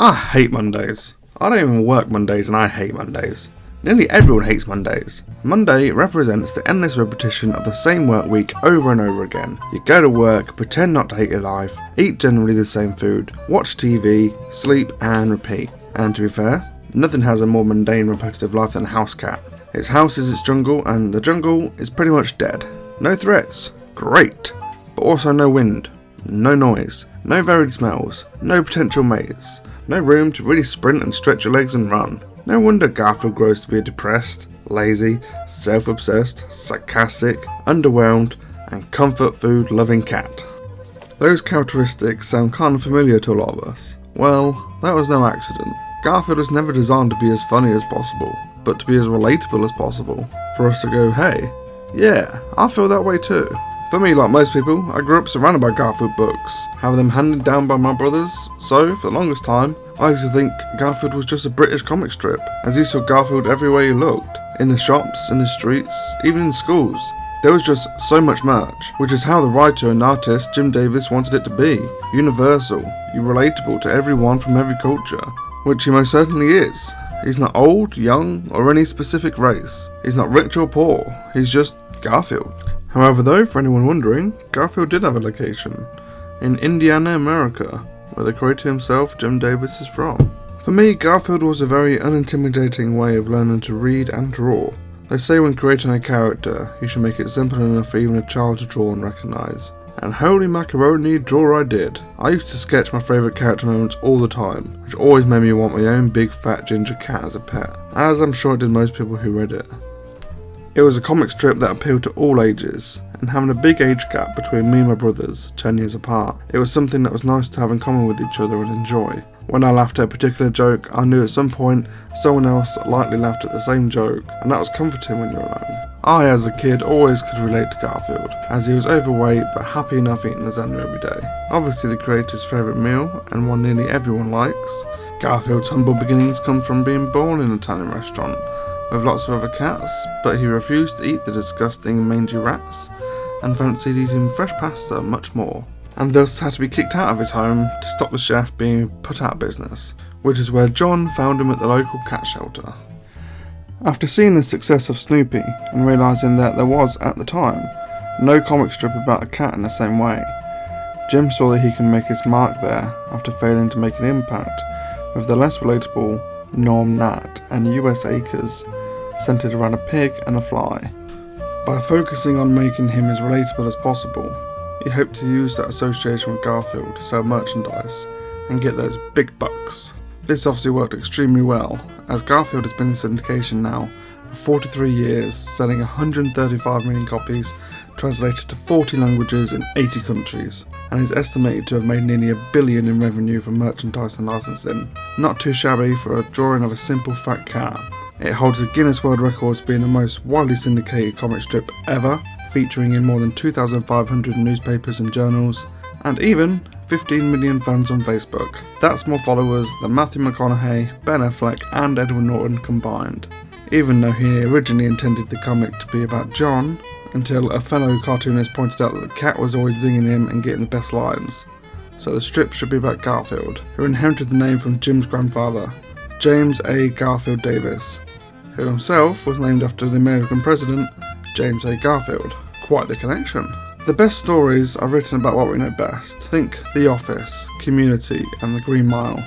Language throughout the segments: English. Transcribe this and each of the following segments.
I hate Mondays. I don't even work Mondays and I hate Mondays. Nearly everyone hates Mondays. Monday represents the endless repetition of the same work week over and over again. You go to work, pretend not to hate your life, eat generally the same food, watch TV, sleep and repeat. And to be fair, nothing has a more mundane repetitive life than a house cat. Its house is its jungle and the jungle is pretty much dead. No threats, great, but also no wind, no noise, no varied smells, no potential mates, no room to really sprint and stretch your legs and run. No wonder Garfield grows to be a depressed, lazy, self-obsessed, sarcastic, underwhelmed, and comfort food loving cat. Those characteristics sound kind of familiar to a lot of us. Well, that was no accident. Garfield was never designed to be as funny as possible, but to be as relatable as possible. For us to go, hey, yeah, I feel that way too. For me, like most people, I grew up surrounded by Garfield books, having them handed down by my brothers, so for the longest time, I used to think Garfield was just a British comic strip, as you saw Garfield everywhere you looked, in the shops, in the streets, even in schools. There was just so much merch, which is how the writer and artist Jim Davis wanted it to be. Universal, relatable to everyone from every culture, which he most certainly is. He's not old, young, or any specific race. He's not rich or poor, he's just Garfield. However though, for anyone wondering, Garfield did have a location, in Indiana, America, where the creator himself, Jim Davis, is from. For me, Garfield was a very unintimidating way of learning to read and draw. They say when creating a character, you should make it simple enough for even a child to draw and recognise. And holy macaroni, draw I did. I used to sketch my favourite character moments all the time, which always made me want my own big fat ginger cat as a pet, as I'm sure it did most people who read it. It was a comic strip that appealed to all ages, and having a big age gap between me and my brothers, 10 years apart, it was something that was nice to have in common with each other and enjoy. When I laughed at a particular joke, I knew at some point someone else likely laughed at the same joke, and that was comforting when you're alone. I, as a kid, always could relate to Garfield, as he was overweight but happy enough eating lasagna every day. Obviously the creator's favourite meal, and one nearly everyone likes. Garfield's humble beginnings come from being born in an Italian restaurant, with lots of other cats, but he refused to eat the disgusting mangy rats, and fancied eating fresh pasta much more, and thus had to be kicked out of his home to stop the chef being put out of business, which is where John found him at the local cat shelter. After seeing the success of Snoopy, and realising that there was, at the time, no comic strip about a cat in the same way, Jim saw that he could make his mark there after failing to make an impact with the less relatable Norm Nat and US Acres, centred around a pig and a fly. By focusing on making him as relatable as possible, he hoped to use that association with Garfield to sell merchandise and get those big bucks. This obviously worked extremely well, as Garfield has been in syndication now for 43 years, selling 135 million copies, translated to 40 languages in 80 countries, and is estimated to have made nearly $1 billion in revenue from merchandise and licensing. Not too shabby for a drawing of a simple fat cat. It holds the Guinness World Records being the most widely syndicated comic strip ever, featuring in more than 2,500 newspapers and journals, and even 15 million fans on Facebook. That's more followers than Matthew McConaughey, Ben Affleck and Edward Norton combined. Even though he originally intended the comic to be about John, until a fellow cartoonist pointed out that the cat was always zinging him and getting the best lines. So the strip should be about Garfield, who inherited the name from Jim's grandfather, James A. Garfield Davis, who himself was named after the American president, James A. Garfield. Quite the connection. The best stories are written about what we know best. Think The Office, Community, and The Green Mile.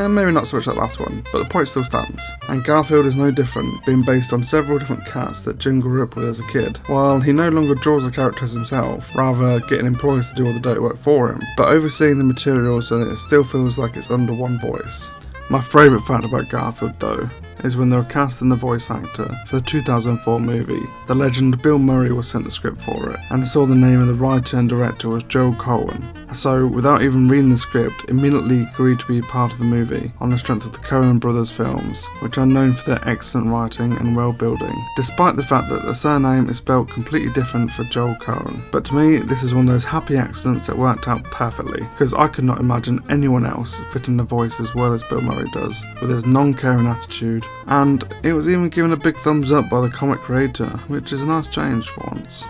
Maybe not so much that last one, but the point still stands. And Garfield is no different, being based on several different cats that Jim grew up with as a kid. While he no longer draws the characters himself, rather getting employees to do all the dirty work for him, but overseeing the material so that it still feels like it's under one voice. My favourite fact about Garfield though, is when they were casting the voice actor for the 2004 movie, the legend Bill Murray was sent the script for it, and saw the name of the writer and director was Joel Cohen. So, without even reading the script, immediately agreed to be part of the movie, on the strength of the Coen brothers films, which are known for their excellent writing and world building, despite the fact that the surname is spelled completely different for Joel Cohen. But to me, this is one of those happy accidents that worked out perfectly, because I could not imagine anyone else fitting the voice as well as Bill Murray does, with his non-caring attitude, and it was even given a big thumbs up by the comic creator, which is a nice change for once.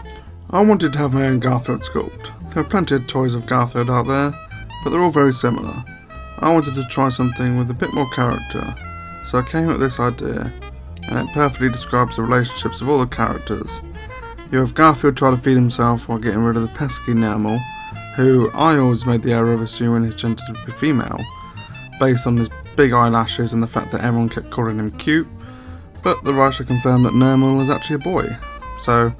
I wanted to have my own Garfield sculpt. There are plenty of toys of Garfield out there, but they're all very similar. I wanted to try something with a bit more character, so I came up with this idea, and it perfectly describes the relationships of all the characters. You have Garfield trying to feed himself while getting rid of the pesky Nermal, who I always made the error of assuming his gender to be female, based on his big eyelashes and the fact that everyone kept calling him cute, but the writer confirmed that Nermal is actually a boy. So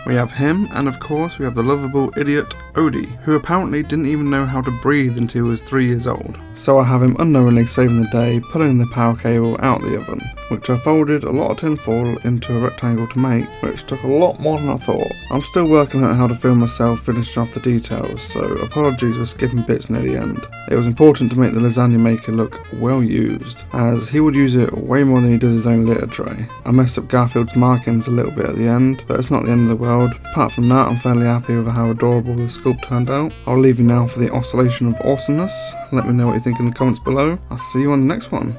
we have him, and of course we have the lovable idiot Odie, who apparently didn't even know how to breathe until he was 3 years old. So I have him unknowingly saving the day, pulling the power cable out the oven, which I folded a lot of tin foil into a rectangle to make, which took a lot more than I thought. I'm still working out how to film myself finishing off the details, so apologies for skipping bits near the end. It was important to make the lasagna maker look well used, as he would use it way more than he does his own litter tray. I messed up Garfield's markings a little bit at the end, but it's not the end of the world. Apart from that, I'm fairly happy with how adorable the sculpt turned out. I'll leave you now for the oscillation of awesomeness. Let me know what you think in the comments below. I'll see you on the next one.